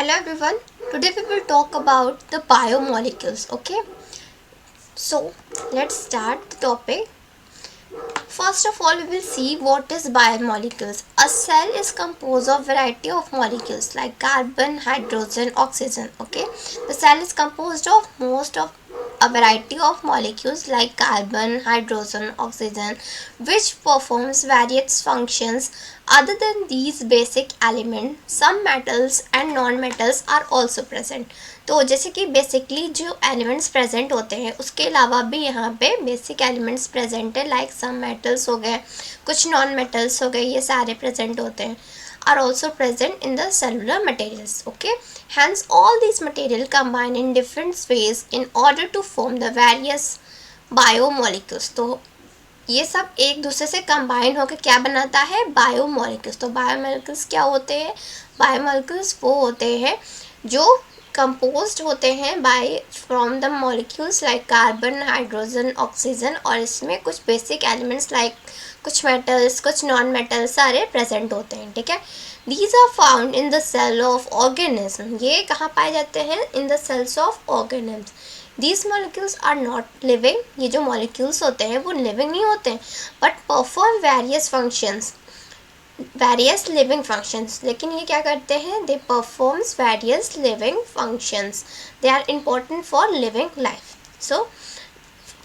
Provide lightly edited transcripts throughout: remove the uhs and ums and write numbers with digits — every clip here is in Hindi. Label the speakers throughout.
Speaker 1: Hello everyone. Today we will talk about the biomolecules. Okay, so let's start the topic. First of all, we will see what is biomolecules. A cell is composed of variety of molecules like carbon, hydrogen, oxygen. Okay, the cell is composed of most of a variety of molecules like carbon, hydrogen, oxygen, which performs various functions. Other than these basic elements, some metals and non-metals are also present. तो जैसे कि बेसिकली जो एलिमेंट्स प्रेजेंट होते हैं उसके अलावा भी यहाँ पे बेसिक एलिमेंट्स प्रेजेंट है, लाइक सम मेटल्स हो गए, कुछ नॉन मेटल्स हो गए, ये सारे प्रेजेंट होते हैं, are also present in the cellular materials. Okay, hence all these material combine in different ways in order to form the various biomolecules. तो ये सब एक दूसरे से कंबाइन होकर क्या बनाता है, बायोमोलिक्यूल्स. तो बायोमोलिक्यूल्स क्या होते हैं? बायोमोलिक्यूल्स वो होते हैं जो कंपोज्ड होते हैं by from the molecules like carbon, hydrogen, oxygen, और इसमें कुछ बेसिक एलिमेंट्स लाइक कुछ मेटल्स, कुछ नॉन मेटल्स सारे प्रेजेंट होते हैं. ठीक है, these are found in the cell of organism. ये कहाँ पाए जाते हैं? In the cells of organism. These molecules are not living. ये जो मॉलिक्यूल्स होते हैं वो लिविंग नहीं होते हैं, but perform various functions, various living functions. लेकिन ये क्या करते हैं? They performs various living functions. They are important for living life. So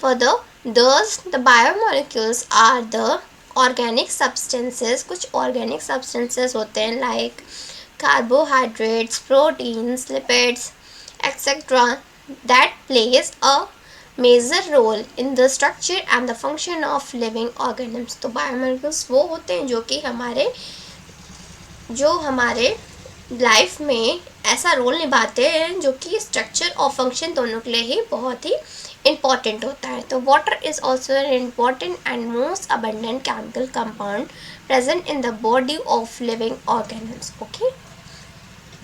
Speaker 1: further thus the biomolecules are the organic substances. कुछ organic substances होते हैं like carbohydrates, proteins, lipids, etc. that plays a major role in the structure and the function of living organisms. तो biomolecules वो होते हैं जो हमारे लाइफ में ऐसा रोल निभाते हैं जो कि स्ट्रक्चर और फंक्शन दोनों के लिए ही बहुत ही इम्पॉर्टेंट होता है. तो water is also an important and most abundant chemical compound present in the body of living organisms. Okay,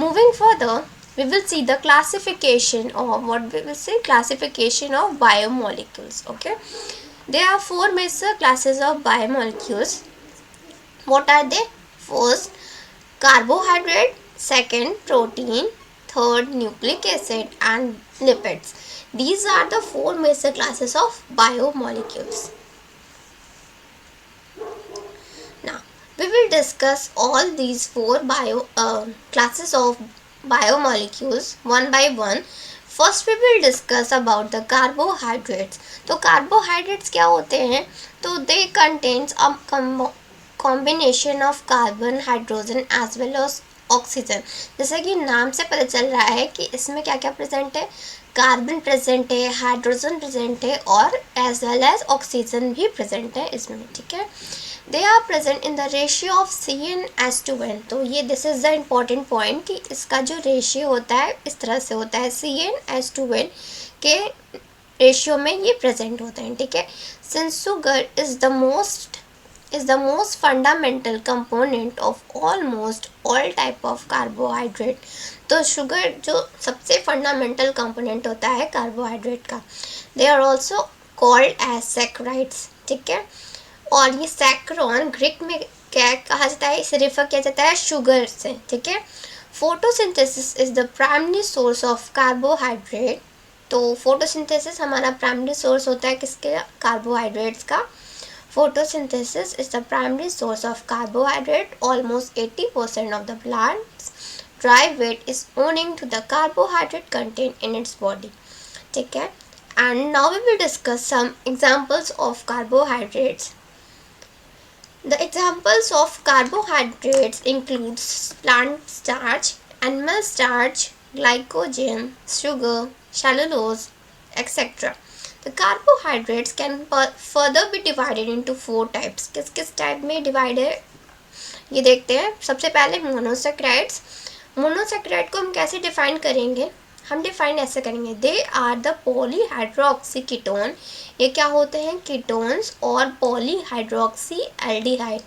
Speaker 1: moving further we will see the classification of classification of biomolecules. Okay, there are four major classes of biomolecules. What are they? First, carbohydrate, second, protein, third, nucleic acid, and lipids. These are the four major classes of biomolecules. Now we will discuss all these four classes of biomolecules one by one. First we will discuss about the carbohydrates. तो carbohydrates क्या होते हैं? तो they contains a combination of carbon, hydrogen as well as oxygen. जैसे कि नाम से पता चल रहा है कि इसमें क्या क्या प्रेजेंट है. कार्बन प्रेजेंट है, हाइड्रोजन प्रेजेंट है, और एज वेल एज ऑक्सीजन भी प्रेजेंट है इसमें. ठीक है, they are present in the ratio of CnH2n. तो ये this is the important point कि इसका जो रेशियो होता है इस तरह से होता है, CnH2n के रेशियो में ये प्रेजेंट होते हैं. ठीक है, since sugar is the most fundamental component of almost all type of carbohydrate. तो शुगर जो सबसे फंडामेंटल कंपोनेंट होता है कार्बोहाइड्रेट का, they are also called as saccharides. ठीक है, और ये सैकरॉन ग्रीक में क्या कहा जाता है? इसे रेफर किया जाता है शुगर से. ठीक है, photosynthesis is the primary source of carbohydrate. तो फोटोसिंथेसिस हमारा प्राइमरी सोर्स होता है किसके? कार्बोहाइड्रेट्स का. Photosynthesis is the primary source of carbohydrate. Almost 80% of the plant's dry weight is owing to the carbohydrate content in its body. ठीक है, and now we will discuss some examples of carbohydrates. The examples of carbohydrates include plant starch, animal starch, glycogen, sugar, cellulose, etc. The carbohydrates can further be divided into four types. किस किस टाइप में डिवाइड है ये देखते हैं. सबसे पहले मोनोसैकेराइड्स. मोनोसैकेराइड को हम कैसे डिफाइन करेंगे? हम डिफाइन ऐसे करेंगे, they are the polyhydroxy ketone. ये क्या होते हैं? कीटोन्स. और पॉलीहाइड्रोक्सी एल्डिहाइड,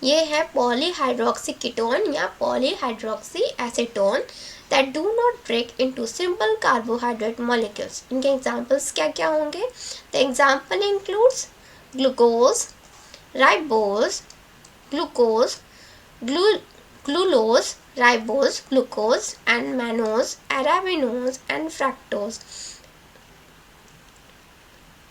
Speaker 1: ये है पॉलीहाइड्रोक्सी कीटोन या polyhydroxy acetone that do not break into simple carbohydrate molecules. इनके examples क्या क्या होंगे? The example includes glucose, ribose, glucose, glucose, ribose, glucose and mannose, arabinose and fructose।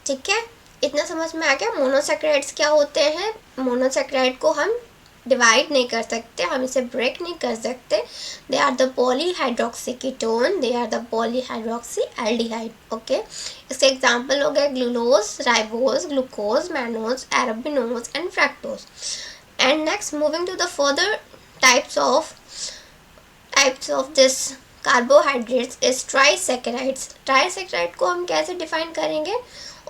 Speaker 1: ठीक है, इतना समझ में आ गया। मोनोसैकेराइड्स क्या होते हैं? मोनोसैकेराइड को हम डिवाइड नहीं कर सकते, हम इसे ब्रेक नहीं कर सकते। They are the polyhydroxy ketone, they are the polyhydroxy aldehyde. Okay, इसके एग्जांपल हो गए glucose, ribose, glucose, mannose, arabinose and fructose. And next moving to the further types of this carbohydrates is trisaccharides. Trisaccharide को हम कैसे डिफाइन करेंगे?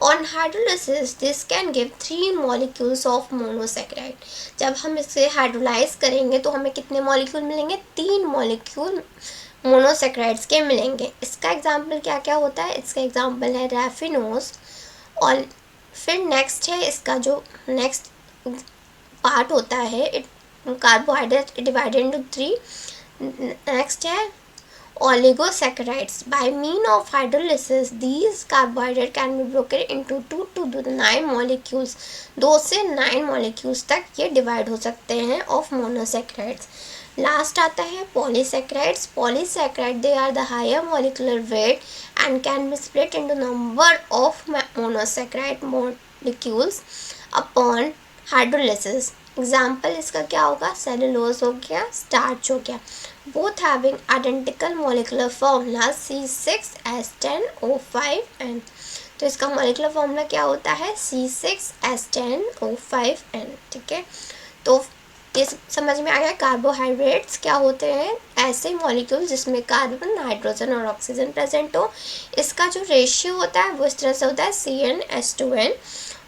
Speaker 1: On hydrolysis, this can give 3 molecules of monosaccharide। जब हम इसे हाइड्रोलाइज करेंगे तो हमें कितने मॉलिक्यूल मिलेंगे? 3 मॉलिक्यूल मोनोसैकेराइड्स के मिलेंगे। इसका एग्जांपल क्या क्या होता है? इसका एग्जांपल है रैफिनोज। और फिर नेक्स्ट है इसका जो नेक्स्ट पार्ट होता है कार्बोहाइड्रेट डिवाइडेड इनटू 3। नेक्स्ट है oligosaccharides। By mean of hydrolysis, these carbohydrates can be broken into 2 to 9 molecules। 2 से 9 molecules तक ये डिवाइड हो सकते हैं ऑफ मोनोसैकेराइड्स। लास्ट आता है polysaccharides. Polysaccharide they are the higher molecular weight and can be split into number of monosaccharide molecules upon hydrolysis. Example इसका क्या होगा? सेलुलोज हो गया, स्टार्च हो गया। Both having identical molecular formula C6H10O5N। तो इसका मॉलिक्यूलर फॉर्मूला क्या होता है? C6H10O5N। ठीक है, तो ये समझ में आ गया कार्बोहाइड्रेट्स क्या होते हैं? ऐसे मॉलिक्यूल जिसमें कार्बन, हाइड्रोजन और ऑक्सीजन प्रेजेंट हो। इसका जो रेशियो होता है वो इस तरह से होता है CnH2n।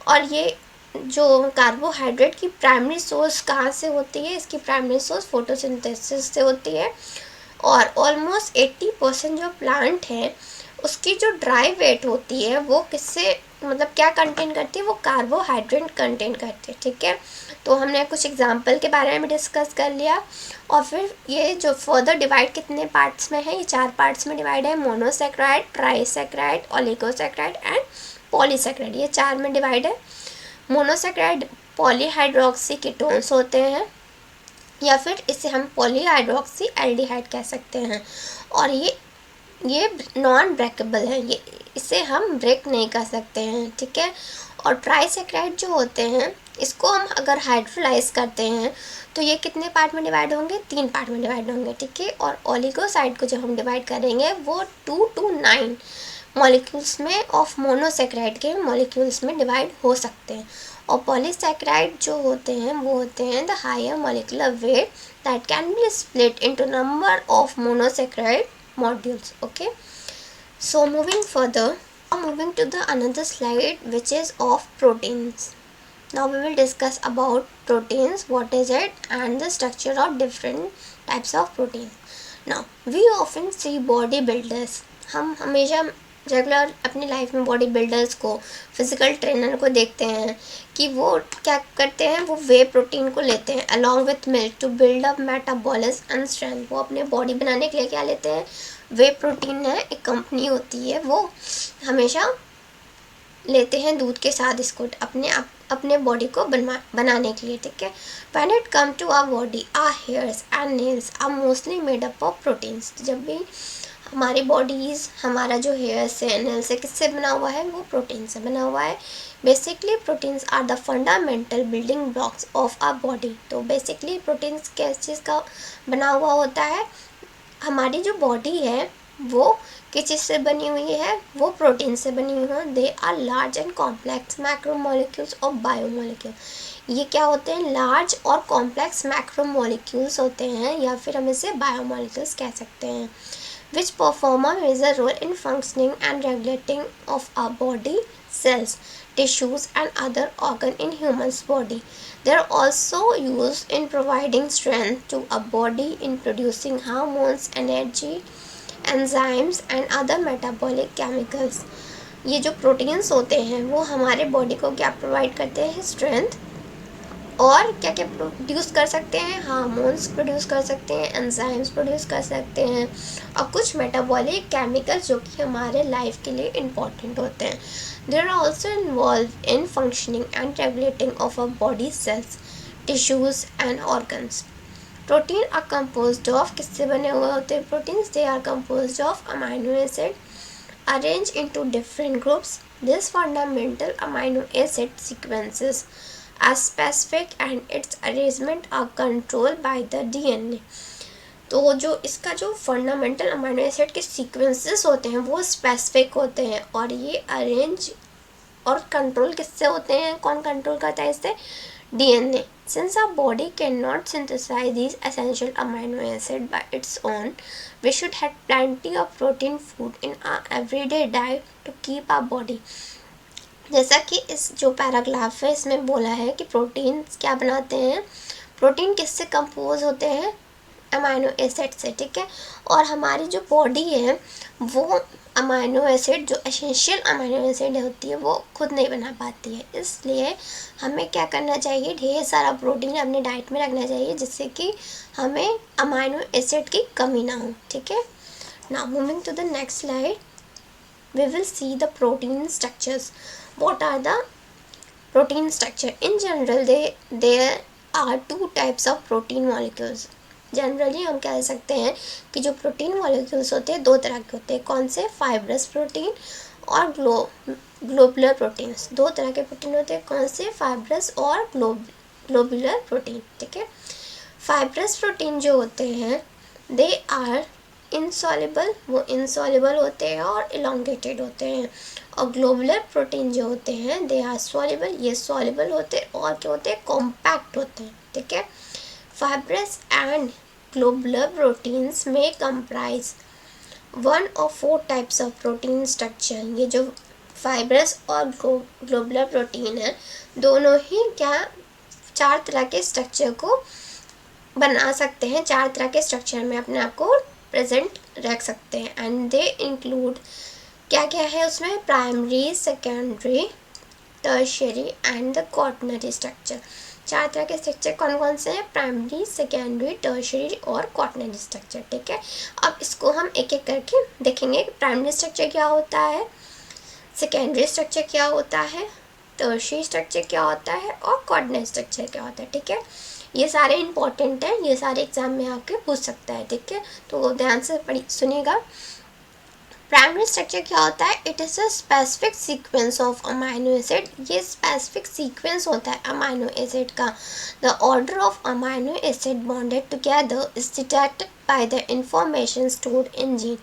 Speaker 1: और ये जो कार्बोहाइड्रेट की प्राइमरी सोर्स कहाँ से होती है? इसकी प्राइमरी सोर्स फोटोसिंथेसिस से होती है। और ऑलमोस्ट 80% जो प्लांट है उसकी जो ड्राई वेट होती है वो किससे मतलब क्या कंटेन करती है? वो कार्बोहाइड्रेट कंटेन करती है। ठीक है, तो हमने कुछ एग्जांपल के बारे में डिस्कस कर लिया। और फिर ये जो फर्दर डिवाइड कितने पार्ट्स में है? ये 4 पार्ट्स में डिवाइड है। मोनोसैकेराइड, ट्राइसैकेराइड, ओलिगोसैकेराइड एंड पॉलीसैकेराइड, ये 4 में डिवाइड है। मोनोसैकेराइड पॉलीहाइड्रोक्सी कीटोन्स होते हैं या फिर इसे हम पॉलीहाइड्रोक्सी एल्डिहाइड कह सकते हैं। और ये नॉन ब्रेकेबल है, ये इसे हम ब्रेक नहीं कर सकते हैं। ठीक है, और ट्राइसैकेराइड जो होते हैं इसको हम अगर हाइड्रोलाइज करते हैं तो ये कितने पार्ट में डिवाइड होंगे? 3 पार्ट में डिवाइड होंगे। ठीक है, और ओलिगोसाइड को जब हम डिवाइड करेंगे वो 2 to 9 मॉलिक्यूल्स में ऑफ मोनोसैकेराइड के मॉलिक्यूल्स में डिवाइड हो सकते हैं। और पॉलीसैकेराइड जो होते हैं वो होते हैं the higher molecular weight that can be split into number of monosaccharide modules. Okay, so moving further, moving to the another slide which is of proteins. Now we will discuss about proteins, what is it and the structure of different types of proteins. Now we often see bodybuilders, हम हमेशा रेगुलर अपनी लाइफ में बॉडी बिल्डर्स को, फिजिकल ट्रेनर को देखते हैं कि वो क्या करते हैं? वो वे प्रोटीन को लेते हैं along with milk to build up metabolism and strength. वो अपने बॉडी बनाने के लिए क्या लेते हैं? वे प्रोटीन है, एक कंपनी होती है, वो हमेशा लेते हैं दूध के साथ इसको अपने बॉडी को बनाने के लिए। ठीक है, when it come to our body, our hairs and nails are mostly made up of proteins. जब भी हमारी बॉडीज़, हमारा जो हेयर्स है, नेल्स है, किससे बना हुआ है? वो प्रोटीन से बना हुआ है। Basically proteins are the fundamental building blocks of our body. तो बेसिकली प्रोटीन्स किस चीज़ का बना हुआ होता है? हमारी जो बॉडी है वो किस चीज़ से बनी हुई है? वो प्रोटीन से बनी हुई है। They are large and complex macromolecules और बायोमोलिक्यूल। ये क्या होते हैं? लार्ज और कॉम्प्लेक्स मैक्रोमोलिक्यूल्स होते हैं या फिर हम इसे बायोमोलिक्यूल्स कह सकते हैं, which perform a major role in functioning and regulating of our body cells, tissues and other organ in human's body. They are also used in providing strength to a body, in producing hormones, energy, enzymes and other metabolic chemicals. ये जो प्रोटीन्स होते हैं वो हमारे बॉडी को क्या प्रोवाइड करते हैं? स्ट्रेंथ, और क्या क्या प्रोड्यूस कर सकते हैं? हार्मोन्स प्रोड्यूस कर सकते हैं, एंजाइम्स प्रोड्यूस कर सकते हैं और कुछ मेटाबॉलिक केमिकल्स जो कि हमारे लाइफ के लिए इम्पॉर्टेंट होते हैं। They are also involve in functioning and regulating of our body cells, tissues and organs. Protein are composed of, किससे बने हुए होते हैं proteins? They are composed of amino acid arranged into different groups. This fundamental amino acid sequences are specific and its arrangement are controlled by the DNA. तो जो इसका जो फंडामेंटल अमाइनो एसिड के सीक्वेंसेस होते हैं वो स्पेसिफिक होते हैं और ये अरेंज और कंट्रोल किससे होते हैं? कौन कंट्रोल करता है इससे? DNA. Since our body cannot synthesize these essential amino acids by its own, we should have plenty of protein food in our everyday diet to keep our body. जैसा कि इस जो पैराग्राफ है इसमें बोला है कि प्रोटीन क्या बनाते हैं? प्रोटीन किससे कंपोज होते हैं? अमाइनो एसिड से, ठीक है। और हमारी जो बॉडी है वो अमाइनो एसिड, जो एसेंशियल अमाइनो एसिड होती है वो खुद नहीं बना पाती है, इसलिए हमें क्या करना चाहिए? ढेर सारा प्रोटीन अपने डाइट में रखना चाहिए जिससे कि हमें अमाइनो एसिड की कमी ना हो, ठीक है। Now moving to the next slide, we will see the protein structures. What are the protein structure? In general there are two types of protein molecules. Generally हम कह सकते हैं कि जो प्रोटीन मॉलिक्यूल्स होते हैं दो तरह के होते हैं. कौन से? फाइब्रस प्रोटीन और ग्लोबुलर प्रोटीन्स. दो तरह के प्रोटीन होते हैं. कौन से? फाइब्रस और ग्लोबुलर प्रोटीन, ठीक है। फाइब्रस प्रोटीन जो होते हैं दे आर इनसॉल्युबल, वो इनसॉल्युबल होते हैं और इलोंगेटेड होते हैं. और ग्लोबुलर प्रोटीन जो होते हैं दे आर सॉल्युबल, ये सॉल्युबल होते हैं और क्या होते हैं? कॉम्पैक्ट होते हैं, ठीक है. Fibrous and globular proteins may comprise one or four types of protein structure. ये जो fibrous और globular protein है दोनों ही क्या चार तरह के स्ट्रक्चर को बना सकते हैं, चार तरह के स्ट्रक्चर में अपने आप को प्रेजेंट रख सकते हैं. एंड दे इंक्लूड, क्या क्या है उसमें? Primary, secondary, tertiary and the quaternary structure. चार तरह के स्ट्रक्चर कौन कौन से हैं? प्राइमरी, सेकेंडरी, टर्शियरी और क्वाटरनरी स्ट्रक्चर, ठीक है. अब इसको हम एक एक करके देखेंगे. प्राइमरी स्ट्रक्चर क्या होता है, सेकेंडरी स्ट्रक्चर क्या होता है, टर्शियरी स्ट्रक्चर क्या होता है और क्वाटरनरी स्ट्रक्चर क्या होता है, ठीक है. ये सारे इंपॉर्टेंट हैं, ये सारे एग्जाम में आके पूछ सकता है, ठीक है. तो ध्यान से सुनिएगा. प्राइमरी स्ट्रक्चर क्या होता है? It is a specific sequence of amino acid. ये स्पेसिफिक सीक्वेंस होता है अमाइनो एसिड का. The order of amino acid bonded together is detected by the information stored in gene.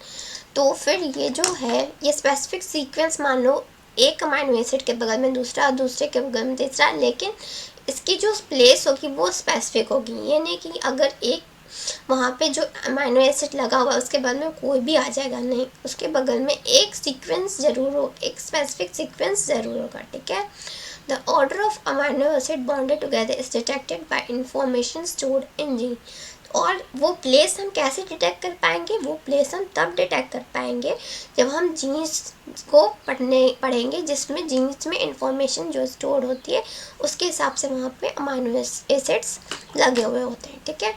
Speaker 1: तो फिर ये जो है ये स्पेसिफिक सीक्वेंस, मान लो एक अमाइनो एसिड के बगल में दूसरा, दूसरे के बगल में तीसरा, लेकिन इसकी जो प्लेस होगी वो स्पेसिफिक होगी. ये नहीं कि अगर एक वहाँ पे जो अमाइनो एसिड लगा हुआ है उसके बगल में कोई भी आ जाएगा, नहीं, उसके बगल में एक सीक्वेंस जरूर हो, एक स्पेसिफिक सीक्वेंस जरूर होगा, ठीक है. The order of amino acid bonded together is detected by information stored in gene. और वो प्लेस हम कैसे डिटेक्ट कर पाएंगे? वो प्लेस हम तब डिटेक्ट कर पाएंगे जब हम जीन्स को पढ़ेंगे जिसमें जीन्स में इंफॉर्मेशन जो स्टोर होती है उसके हिसाब से वहाँ पे अमाइनो एसिड्स लगे हुए होते हैं, ठीक है.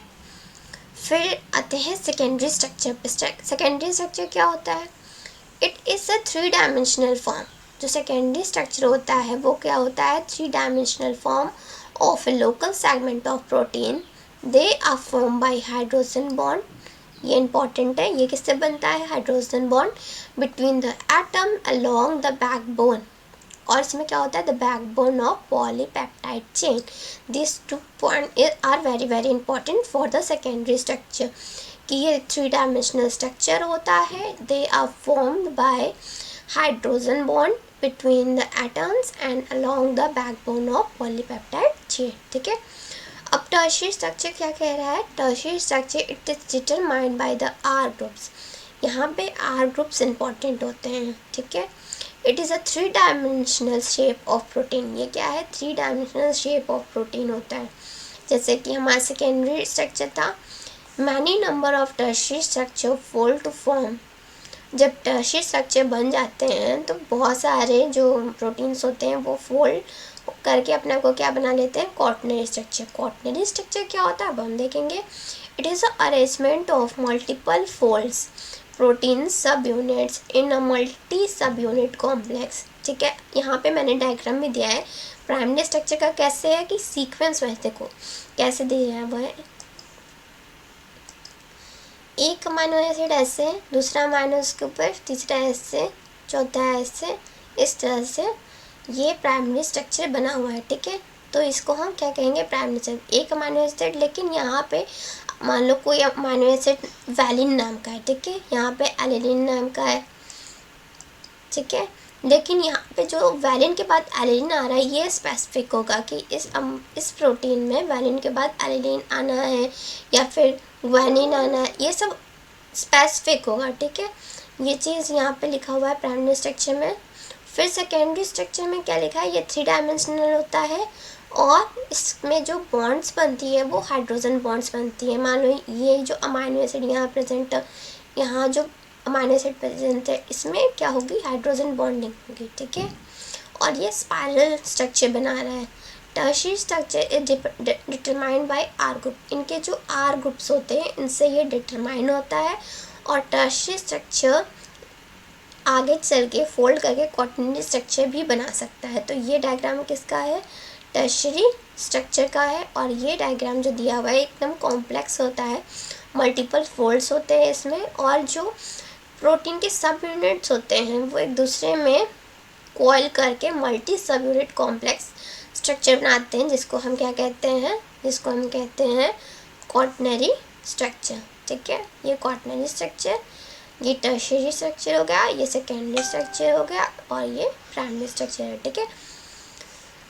Speaker 1: फिर आते हैं सेकेंडरी स्ट्रक्चर पे. सेकेंडरी स्ट्रक्चर क्या होता है? It is a 3 dimensional form. जो सेकेंडरी स्ट्रक्चर होता है वो क्या होता है? 3 dimensional form of a local segment of protein. They are form by hydrogen bond. ये इंपॉर्टेंट है. ये किससे बनता है? Hydrogen bond between the atom along the backbone. और इसमें क्या होता है? The backbone of polypeptide chain. This 2 point are very very important for the secondary structure. कि ये 3 डायमेंशनल स्ट्रक्चर होता है. They are formed by hydrogen bond between the atoms and along the backbone of polypeptide chain, ठीक है. अब टर्शियरी स्ट्रक्चर क्या कह रहा है? Tertiary structure it is determined by the R groups. यहाँ पे आर ग्रुप्स इंपॉर्टेंट होते हैं, ठीक है. It is a 3 dimensional shape of protein. ये क्या है? 3 डायमेंशनल शेप ऑफ प्रोटीन होता है. जैसे कि हमारा सेकेंडरी स्ट्रक्चर था, many number of tertiary structure fold to form. जब टर्शियरी स्ट्रक्चर बन जाते हैं तो बहुत सारे जो प्रोटीन्स होते हैं वो फोल्ड करके अपने आप को क्या बना लेते हैं? Quaternary structure. क्वाटरनरी स्ट्रक्चर क्या होता है अब हम देखेंगे. It is a arrangement of multiple folds protein subunits in a multi subunit complex, ठीक है. यहाँ पे मैंने डायग्राम भी दिया है. प्राइमरी स्ट्रक्चर का कैसे है कि सीक्वेंस वाइज देखो कैसे दिया है. वह एक अमाइनो एसिड ऐसे, दूसरा अमाइनो उसके ऊपर, तीसरा ऐसे, चौथा ऐसे, इस तरह से ये प्राइमरी स्ट्रक्चर बना हुआ है। ठीक है, तो इसको हम क्या कहेंगे, प्राइमरी स्ट्रक्चर। एक अमाइनो एसिड, लेकिन यहाँ पे मान लो कोई अमाइनो एसिड वैलिन नाम का है, ठीक है, यहाँ पे एलेनिन नाम का है, ठीक है, लेकिन यहाँ पे जो वैलिन के बाद एलेनिन आ रहा है ये स्पेसिफिक होगा कि इस प्रोटीन में वैलिन के बाद एलेनिन आना है या फिर ग्वानिन आना है, ये सब स्पेसिफिक होगा। ठीक है, ये चीज़ यहाँ पे लिखा हुआ है प्राइमरी स्ट्रक्चर में। फिर सेकेंडरी स्ट्रक्चर में क्या लिखा है, ये 3 डायमेंशनल होता है और इसमें जो बॉन्ड्स बनती है वो हाइड्रोजन बॉन्ड्स बनती है। मान लो ये जो अमाइनो एसिड यहाँ प्रेजेंट, यहाँ जो अमाइनो एसिड प्रेजेंट है इसमें क्या होगी, हाइड्रोजन बॉन्डिंग होगी। ठीक है, और ये स्पाइरल स्ट्रक्चर बना रहा है। Tertiary structure is determined by R group. इनके जो आर ग्रुप्स होते हैं इनसे ये डिटरमाइन होता है। और टर्शियरी स्ट्रक्चर आगे चल के फोल्ड करके क्वाटरनरी स्ट्रक्चर भी बना सकता है। तो ये डायग्राम किसका है, टर्शियरी स्ट्रक्चर का है। और ये डायग्राम जो दिया हुआ है एकदम कॉम्प्लेक्स होता है, मल्टीपल फोल्ड्स होते हैं इसमें, और जो प्रोटीन के सब यूनिट्स होते हैं वो एक दूसरे में कोयल करके multi subunit complex structure बनाते हैं, जिसको हम क्या कहते हैं, जिसको हम कहते हैं क्वाटरनरी स्ट्रक्चर। ठीक है, ये क्वाटरनरी स्ट्रक्चर, ये टर्शियरी स्ट्रक्चर हो गया, ये सेकेंडरी स्ट्रक्चर हो गया और ये प्राइमरी स्ट्रक्चर है। ठीक है,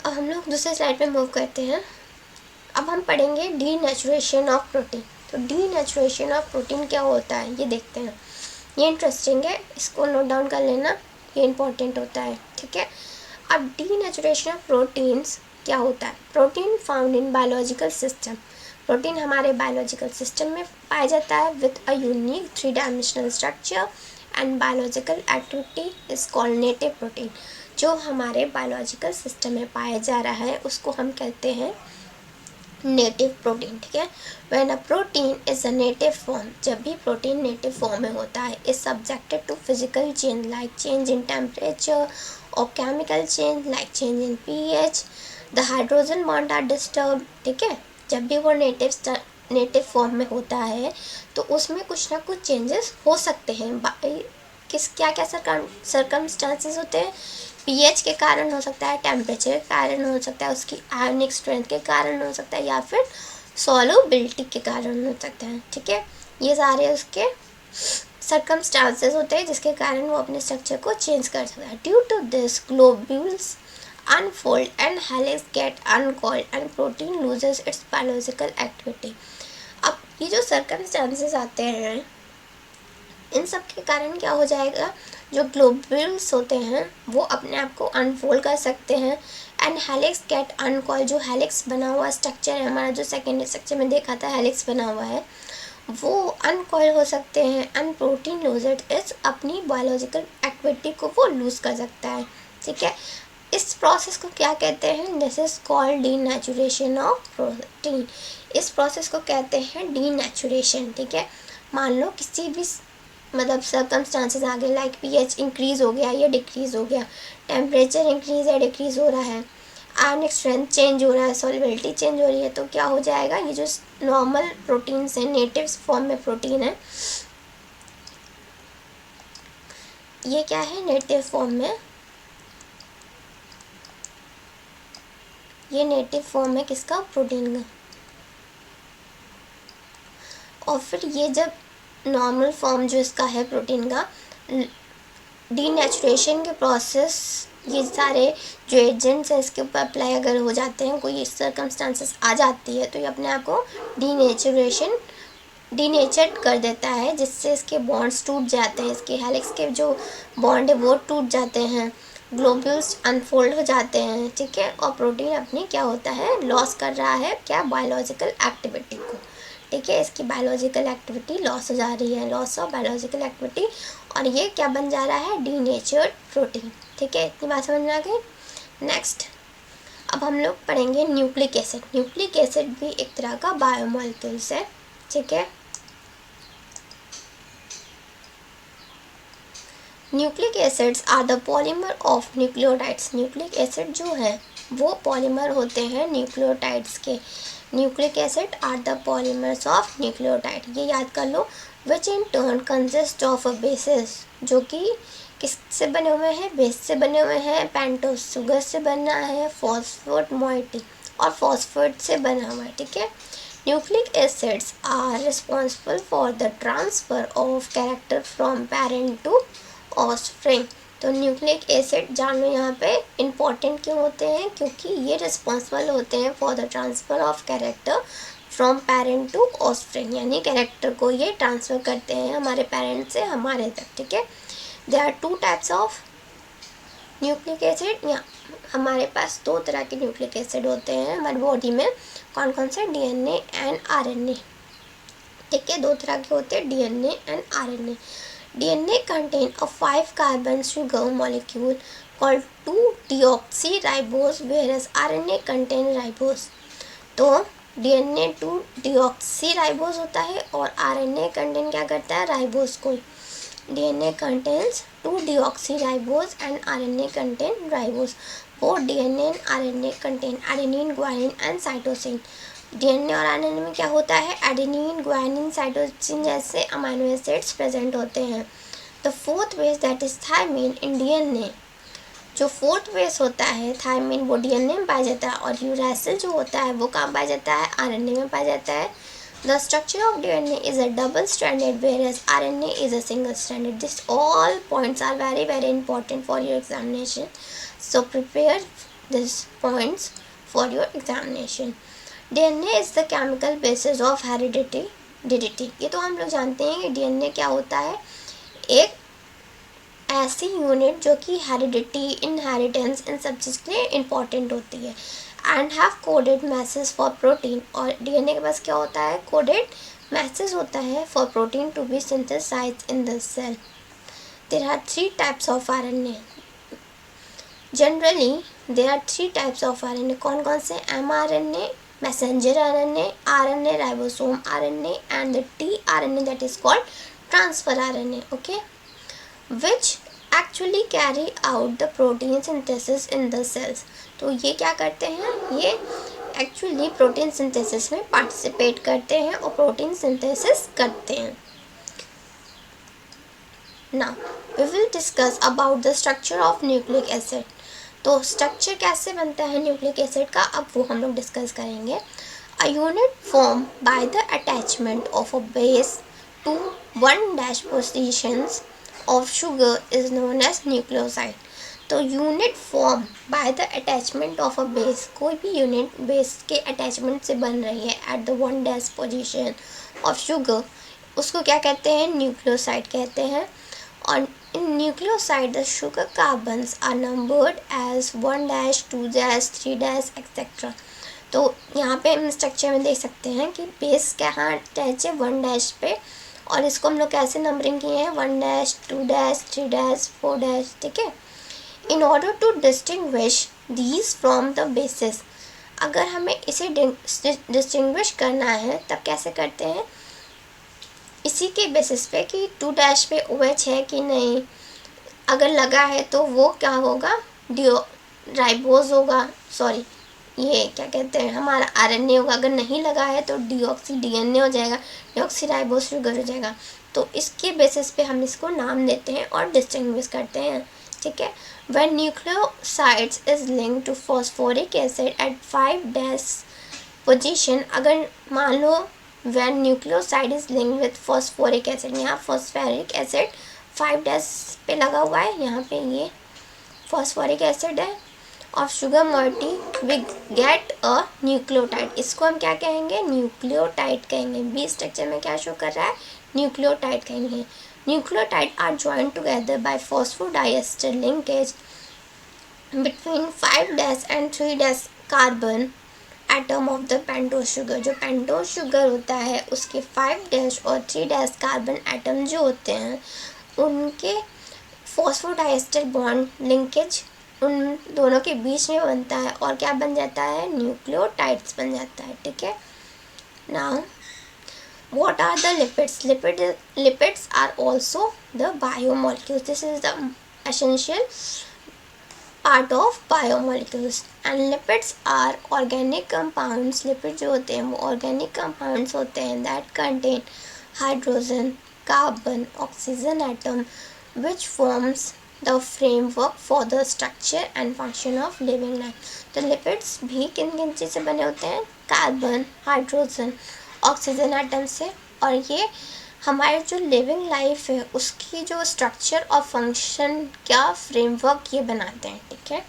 Speaker 1: अब हम लोग दूसरे स्लाइड पे मूव करते हैं। अब हम पढ़ेंगे डीनेचुरेशन ऑफ प्रोटीन। तो डीनेचुरेशन ऑफ प्रोटीन क्या होता है ये देखते हैं, ये इंटरेस्टिंग है, इसको नोट डाउन कर लेना, ये इंपॉर्टेंट होता है। ठीक है, अब डीनेचुरेशन ऑफ प्रोटीन्स क्या होता है, protein found in biological system. Protein हमारे बायोलॉजिकल सिस्टम में पाया जाता है with a unique 3 dimensional structure and biological activity is called native protein. जो हमारे बायोलॉजिकल सिस्टम में पाया जा रहा है उसको हम कहते हैं नेटिव प्रोटीन। ठीक है, when a protein is a native form, जब भी प्रोटीन नेटिव फॉर्म में होता है, is subjected to physical change like change in temperature और chemical change like change in pH, the hydrogen bond are disturb. ठीक है, जब भी वो नेटिव फॉर्म में होता है तो उसमें कुछ ना कुछ चेंजेस हो सकते हैं। क्या क्या सर्कमस्टांसेस होते हैं, पीएच के कारण हो सकता है, टेम्परेचर के कारण हो सकता है, उसकी आयनिक स्ट्रेंथ के कारण हो सकता है, या फिर सॉल्युबिलिटी के कारण हो सकता है। ठीक है, ये सारे उसके सर्कमस्टांसेस होते हैं जिसके कारण वो अपने स्ट्रक्चर को चेंज कर सकता है। Due to this globules unfold and helix get uncoiled and protein loses its biological activity। अब ये जो सर्कमस्टांसेस आते हैं इन सब के कारण क्या हो जाएगा, जो ग्लोब्यूल्स होते हैं वो अपने आप को अनफोल्ड कर सकते हैं एंड हेलिक्स गेट अनकॉइल। जो हेलिक्स बना हुआ स्ट्रक्चर है हमारा, जो सेकेंडरी स्ट्रक्चर में देखा था हेलिक्स बना हुआ है, वो अनकॉइल हो सकते हैं एंड प्रोटीन लूज इट्स अपनी बायोलॉजिकल एक्टिविटी को वो लूज कर सकता है। ठीक है, इस प्रोसेस को क्या कहते हैं, this is called denaturation of protein. इस प्रोसेस को कहते हैं डीनेचुरेशन। ठीक है, मान लो किसी भी मतलब सर्कमस्टांसेस आ गए, लाइक पीएच इंक्रीज हो गया या डिक्रीज हो गया, टेम्परेचर इंक्रीज या डिक्रीज हो रहा है, आयनिक स्ट्रेंथ चेंज हो रहा है, सॉल्युबिलिटी चेंज हो रही है, तो क्या हो जाएगा, ये जो नॉर्मल प्रोटीन है, नेटिव फॉर्म में प्रोटीन है, ये क्या है, नेटिव फॉर्म में, ये नेटिव फॉर्म है किसका, प्रोटीन का। और फिर ये जब नॉर्मल फॉर्म जो इसका है प्रोटीन का, डीनेचुरेशन के प्रोसेस, ये सारे जो एजेंट्स हैं इसके ऊपर अप्लाई अगर हो जाते हैं, कोई सर्कमस्टांसेस आ जाती है तो ये अपने आप को डीनेचर्ड कर देता है, जिससे इसके बॉन्ड्स टूट जाते हैं, इसके हेलिक्स के जो बॉन्ड है वो टूट जाते हैं, ग्लोब्यूल्स अनफोल्ड हो जाते हैं। ठीक है, और प्रोटीन अपनी क्या होता है, लॉस कर रहा है क्या, बायोलॉजिकल एक्टिविटी को। ठीक है, इसकी बायोलॉजिकल एक्टिविटी लॉस हो जा रही है, लॉस ऑफ बायोलॉजिकल एक्टिविटी, और ये क्या बन जा रहा है, डीनेचर्ड प्रोटीन। ठीक है, इतनी बात समझ में आ गई। नेक्स्ट अब हम लोग पढ़ेंगे न्यूक्लिक एसिड। न्यूक्लिक एसिड भी एक तरह का बायोमॉलिक्यूल्स है। ठीक है, nucleic acids are the polymer of nucleotides. Nucleic acid जो है वो पॉलीमर होते हैं न्यूक्लियोटाइड्स के। Nucleic acid are the polymers of nucleotide, ये याद कर लो। Which in turn consist of a bases, जो कि किससे बने हुए हैं, बेस से बने हुए हैं। पेंटोस शुगर से बना है, फॉस्फेट मोइटी और फॉस्फेट से बना हुआ है, ठीक है। Nucleic acids are responsible for the transfer of character from parent to offspring. तो न्यूक्लिक एसिड जान लो यहाँ पे इम्पॉर्टेंट क्यों होते हैं, क्योंकि ये रिस्पॉन्सिबल होते हैं for the transfer of character from parent to offspring, यानी कैरेक्टर को ये ट्रांसफ़र करते हैं हमारे पेरेंट से हमारे तक, ठीक है। There are two types of nucleic acid, या हमारे पास दो तरह के न्यूक्लिक एसिड होते हैं हमारी बॉडी में। कौन कौन से, डीएनए एंड आरएनए, ठीक है। दो तरह के होते हैं DNA and RNA. DNA contain a 5 carbon sugar molecule called 2-deoxyribose whereas RNA contain ribose. तो डीएनए 2-deoxyribose होता है और आरएनए कंटेन क्या करता है, राइबोस को। DNA contains 2-deoxyribose and RNA contain ribose. Both DNA and RNA contain adenine, guanine and cytosine. DNA और RNA में क्या होता है, एडेनिन, गुआनिन, साइटोसिन जैसे अमीनो एसिड्स प्रेजेंट होते हैं। The fourth base that is thymine in DNA, जो फोर्थ बेस होता है थायमिन वो डीएनए में पाया जाता है, और यूरासिल जो होता है वो कहाँ पाया जाता है, आरएनए में पाया जाता है। The structure of DNA is a double-stranded whereas RNA is a single-stranded. This all points are very very important for your examination. So prepare these points for your examination. DNA is the chemical basis of heredity. ये तो हम लोग जानते हैं कि DNA क्या होता है, एक ऐसी यूनिट जो कि हेरिडिटी, इनहेरिटेंस, इन सब चीज़ के लिए इम्पॉर्टेंट होती है। And have coded message for protein, और डीएनए के पास क्या होता है, कोडेड मैसेज होता है for protein to be synthesized in the cell. There are 3 types of RNA. Generally there are 3 types of RNA. कौन कौन से, mRNA, messenger RNA, RNA ribosome RNA and the tRNA that is called transfer RNA, okay, which actually carry out the protein synthesis in the cells. तो ये क्या करते हैं, ये एक्चुअली प्रोटीन सिंथेसिस में पार्टिसिपेट करते हैं और प्रोटीन सिंथेसिस करते हैं। Now we will discuss about the structure of nucleic acid. तो स्ट्रक्चर कैसे बनता है न्यूक्लिक एसिड का, अब वो हम लोग डिस्कस करेंगे। A unit formed by the attachment of a base to 1' positions of sugar is known as nucleoside. तो unit form by the attachment of a base, कोई भी यूनिट बेस के अटैचमेंट से बन रही है at the 1' position of sugar, उसको क्या कहते हैं, न्यूक्लियोसाइड कहते हैं। और in nucleoside the sugar carbons are numbered as 1', 2', 3' etcetera. तो यहाँ पे हम स्ट्रक्चर में देख सकते हैं कि बेस कहाँ अटैच है, 1' पे, और इसको हम लोग कैसे नंबरिंग किए हैं, 1', 2', 3', 4', ठीक है। In order to distinguish these from the bases, अगर हमें इसे डिस्टिंग्विश करना है तब कैसे करते हैं, इसी के बेसिस पे कि 2' पे OH है कि नहीं, अगर लगा है तो वो क्या होगा, राइबोज होगा, सॉरी ये क्या कहते हैं हमारा आरएनए होगा, अगर नहीं लगा है तो डीऑक्सी डीएनए हो जाएगा, डीऑक्सीराइबोज शुगर हो जाएगा। तो इसके बेसिस पे हम इसको नाम देते हैं और डिस्टिंग्विश करते हैं, ठीक है। When nucleosides is linked to phosphoric acid at 5' position, अगर मान लो when nucleoside is linked with phosphoric acid, यहाँ फॉस्फोरिक एसिड 5' पे लगा हुआ है, यहाँ पे ये फॉस्फोरिक एसिड है और sugar moiety we get a nucleotide, इसको हम क्या कहेंगे, न्यूक्लियोटाइड कहेंगे। बी स्ट्रक्चर में क्या शो कर रहा है, न्यूक्लियोटाइड कहेंगे। Nucleotide are joint together by phosphodiester linkage between 5' and 3' carbon atom of the pentose sugar. जो पेंटोज शुगर होता है उसके 5' और 3' कार्बन एटम जो होते हैं उनके फॉस्फोडाइएस्टर बॉन्ड लिंकेज उन दोनों के बीच में बनता है और क्या बन जाता है, न्यूक्लियोटाइड्स बन जाता है, ठीक है। Now what are the lipids? Lipids are also the biomolecules. This is the essential part of biomolecules and lipids are organic compounds. Lipid जो होते हैं वो ऑर्गेनिक कंपाउंड्स होते हैं that contain hydrogen, carbon, oxygen atom which forms the framework for the structure and function of living life। तो लिपिड्स भी किन किन चीज़ से बने होते हैं? कार्बन, हाइड्रोजन, ऑक्सीजन एटम से। और ये हमारी जो लिविंग लाइफ है उसकी जो स्ट्रक्चर और फंक्शन क्या फ्रेमवर्क ये बनाते हैं, ठीक है।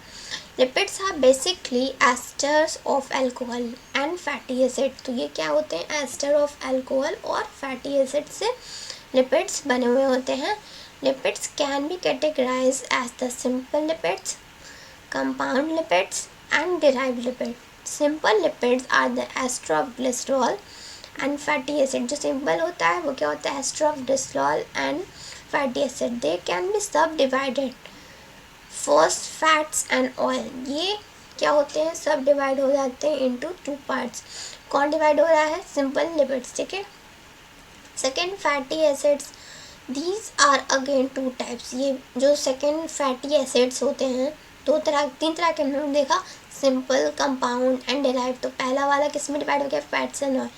Speaker 1: Lipids are basically esters of alcohol and fatty acid. तो ये क्या होते हैं? एस्टर ऑफ अल्कोहल और फैटी एसिड से लिपिड्स बने हुए होते हैं। Lipids can be categorized as the simple lipids, compound lipids and derived lipids. Simple lipids are the ester of glycerol and fatty acid। जो simple होता है वो क्या होता है? ester of glycerol and fatty acid। They can be subdivided first fats and oil। ये क्या होते हैं? सब डिवाइड हो जाते हैं into two parts। कौन डिवाइड हो रहा है? simple lipids, ठीक है। Second fatty acids, these are again two types। ये जो सेकेंड फैटी एसिड्स होते हैं तीन तरह के हमने देखा, सिंपल, कंपाउंड एंड डिराइव। तो पहला वाला किस में डिवाइड हो गया? Fats and oil.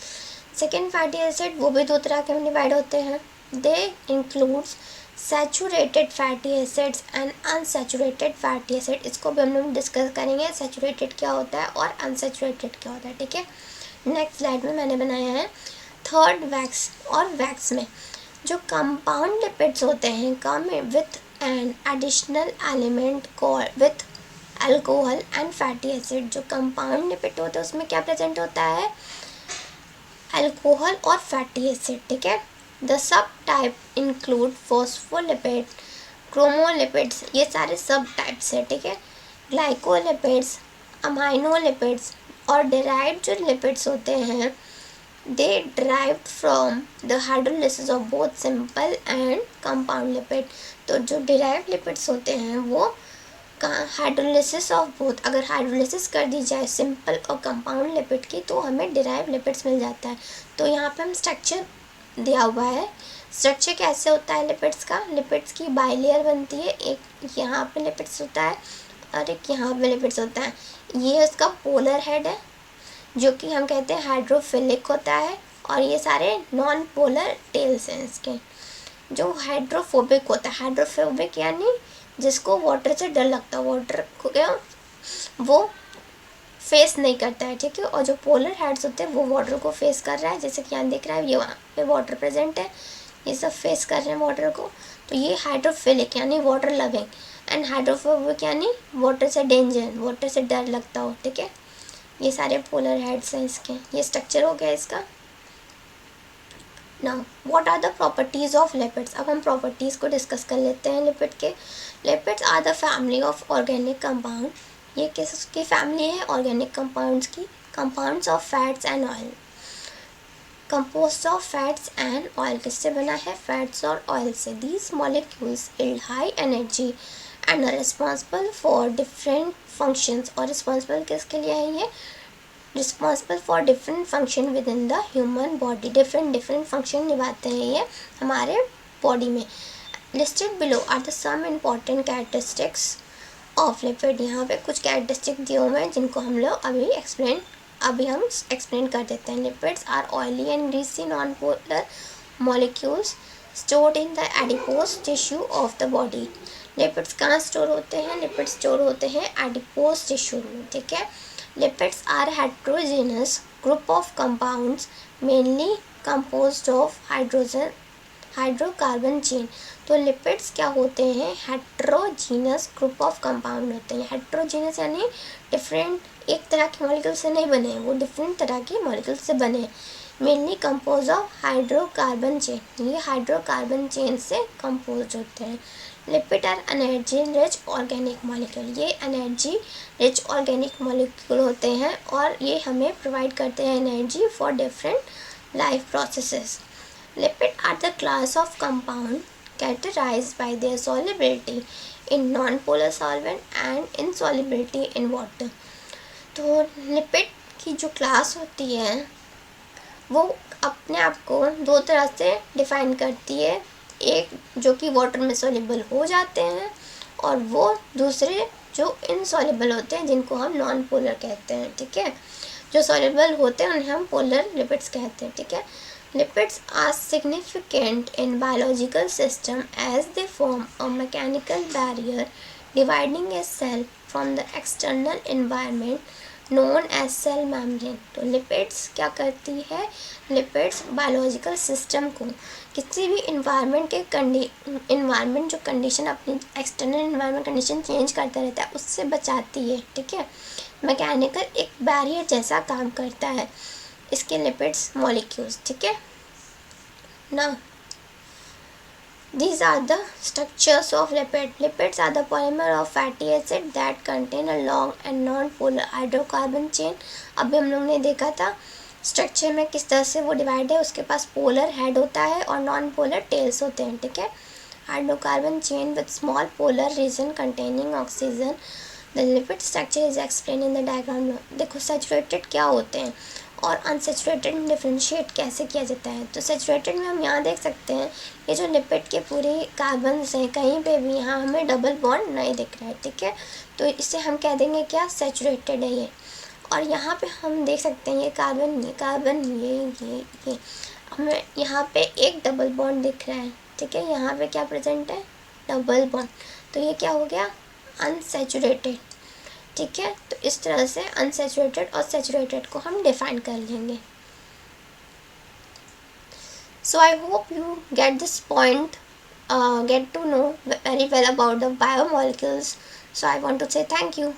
Speaker 1: Second fatty acid वो भी दो तरह के में डिवाइड होते हैं। They includes saturated fatty acids and unsaturated fatty acid. इसको भी हम लोग डिस्कस करेंगे, सैचुरेटेड क्या होता है और अनसैचुरेटेड क्या होता है, ठीक है। नेक्स्ट स्लाइड में मैंने बनाया है थर्ड वैक्स। और वैक्स में जो कंपाउंड लिपिड्स होते हैं come with an additional element called with alcohol and fatty acid. जो कंपाउंड लिपिड होते हैं उसमें क्या प्रेजेंट होता है? अल्कोहल और फैटी एसिड, ठीक है। The sub type include phospholipid, क्रोमोलिपिड्स, ये सारे सब टाइप्स है, ठीक है। ग्लाइकोलिपिड्स, अमाइनोलिपिड्स और डिराइव्ड जो लिपिड्स होते हैं they derived from the hydrolysis of both simple and compound lipid। तो जो derived lipids होते हैं वो हाइड्रोलिसिस ऑफ बोथ, अगर हाइड्रोलिसिस कर दी जाए सिंपल और कंपाउंड लिपिड की तो हमें डिराइव लिपिड्स मिल जाता है। तो यहाँ पे हम स्ट्रक्चर दिया हुआ है। स्ट्रक्चर कैसे होता है लिपिड्स का? लिपिड्स की बाइलेयर बनती है, एक यहाँ पे लिपिड्स होता है और एक यहाँ पे लिपिड्स होता है। ये उसका पोलर हेड है जो कि हम कहते हैं हाइड्रोफिलिक होता है, और ये सारे नॉन पोलर टेल्स हैं इसके। जो हाइड्रोफोबिक होता है, हाइड्रोफोबिक यानी जिसको वाटर से डर लगता है, वाटर को क्या वो फेस नहीं करता है, ठीक है। और जो पोलर हेड्स होते हैं वो वाटर को फेस कर रहा है, जैसे कि यहाँ दिख रहा है, ये वहाँ पे वाटर प्रेजेंट है, ये सब फेस कर रहे हैं वाटर को। तो ये हाइड्रोफिलिक यानी वाटर लविंग, एंड हाइड्रोफोबिक यानी वाटर से डेंजर, वाटर से डर लगता हो, ठीक है। ये सारे पोलर हेड्स हैं इसके। ये स्ट्रक्चर हो गया इसका। Now what are the properties of lipids. अब हम प्रॉपर्टीज़ को डिस्कस कर लेते हैं लिपिड के। Lipids are the family of organic compound. ये किसकी फैमिली है? ऑर्गेनिक कंपाउंड्स की। Compounds of fats and oil. Compost of fats and oil किससे बना है? फैट्स और ऑयल से। These molecules yield high energy and are responsible for different functions. और रिस्पॉन्सिबल किसके लिए है? ये responsible for different function within the human body. Different function निभाते हैं ये हमारे बॉडी में। Listed below are the some important characteristics of lipid. यहाँ पे कुछ कैरेक्टरिस्टिक दिए हुए हैं जिनको हम लोग अभी हम एक्सप्लेन कर देते हैं। Lipids are oily and greasy non polar molecules stored in the adipose tissue of the body. Lipids कहाँ स्टोर होते हैं? लिपिड्स स्टोर होते हैं एडिपोज टिश्यू में, ठीक है। Lipids are heterogenous group of compounds mainly composed of hydrocarbon chain. तो लिपिड्स क्या होते हैं? हेट्रोजीनस ग्रुप ऑफ कंपाउंड होते हैं। हेट्रोजीनस यानी डिफरेंट, एक तरह के मॉलिक्यूल से नहीं बने, वो डिफरेंट तरह के मॉलिक्यूल से बने। Mainly compose of hydrocarbon chain, ये हाइड्रोकार्बन चेन से कंपोज होते हैं। Lipid are energy rich organic molecule, ये एनर्जी रिच ऑर्गेनिक मॉलिक्यूल होते हैं और ये हमें प्रोवाइड करते हैं energy for different life processes. Lipid are the class of compound characterized by their solubility in non-polar solvent and insolubility in water। तो लिपिड की जो क्लास होती है वो अपने आप को दो तरह से डिफाइन करती है। एक जो कि वाटर में सोल्यूबल हो जाते हैं और वो दूसरे जो इनसॉल्युबल होते हैं जिनको हम नॉन पोलर कहते हैं, ठीक है। जो सॉल्युबल होते हैं उन्हें हम पोलर लिपिड्स कहते हैं, ठीक है। Lipids are significant in biological system as they form a mechanical barrier dividing a cell from the external environment known as cell membrane. तो लिपिड्स क्या करती है, लिपिड्स बायोलॉजिकल सिस्टम को किसी भी इन्वायरमेंट के इन्वायरमेंट जो कंडीशन अपनी एक्सटर्नल इन्वायरमेंट कंडीशन चेंज करता रहता है उससे बचाती है, ठीक है। मैकेनिकल एक बैरियर जैसा काम करता है इसके लिपिड्स मॉलिक्यूल्स, ठीक है ना। These are the structures of lipid. Lipids are the polymer of fatty acid that contain a long and non-polar hydrocarbon chain. अभी हम लोग ने देखा था स्ट्रक्चर में किस तरह से वो डिवाइड है, उसके पास पोलर हेड होता है और नॉन पोलर टेल्स होते हैं, ठीक है। Hydrocarbon chain with small polar region containing oxygen. The lipid structure is explain in the diagram. देखो सैचुरेटेड क्या होते हैं और अनसेचुरेटेड में डिफ्रेंशिएट कैसे किया जाता है। तो सैचुरेटेड में हम यहाँ देख सकते हैं ये जो लिपिड के पूरे कार्बन्स हैं कहीं पे भी यहाँ हमें डबल बॉन्ड नहीं दिख रहा है, ठीक है। तो इससे हम कह देंगे क्या, सैचुरेटेड है ये। और यहाँ पे हम देख सकते हैं ये कार्बन ये हमें यहाँ पे एक डबल बॉन्ड दिख रहा है, ठीक है। यहाँ पे क्या प्रेजेंट है, डबल बॉन्ड। तो ये क्या हो गया, अनसैचुरेटेड, ठीक है। तो इस तरह से अनसैचुरेटेड और सैचुरेटेड को हम डिफाइन कर लेंगे। So I hope you get this point, get to know very well about the biomolecules. So I want to say thank you.